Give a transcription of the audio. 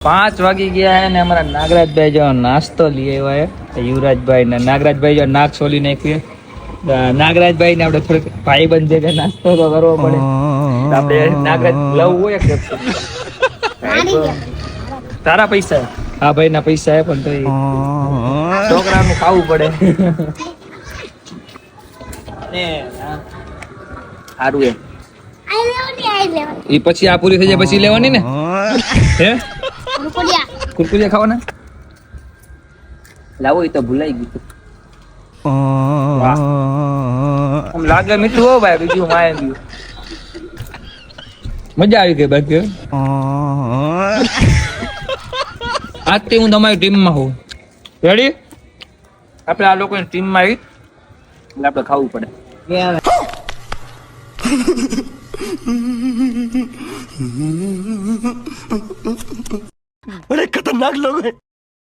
5 વાગી ગયા ને અમારા નાગરાજભાઈ જો નાસ્તો લઈ આવ્યા છે યુવરાજભાઈ ને નાગરાજભાઈ જો નાક સોલી નાખીએ નાગરાજભાઈ ને આપણે થોડીક ભાઈબંધ છે નાસ્તો તો કરવો પડે આપણે નાગરાજ લવ હોય કે તારા પૈસા હા ભાઈ ના પૈસા હે પણ તો છોકરાનું ખાવું પડે ને સારું એમ એ પછી આ પૂરી થઈ જાય પછી લેવાની ને હે કુરકુરિયા ખાવાના લાવો એ તો ભૂલાઈ ગયું આમ લાગે મીઠું હો ભાઈ બીજું માય ગયું મજા આવી ગઈ બાકી આજથી હું તમારી ટીમમાં હોઉં રેડી આપણે આ લોકોની ટીમમાં આવી એટલે આપણે ખાવું પડે बड़े खतरनाक लोग हैं।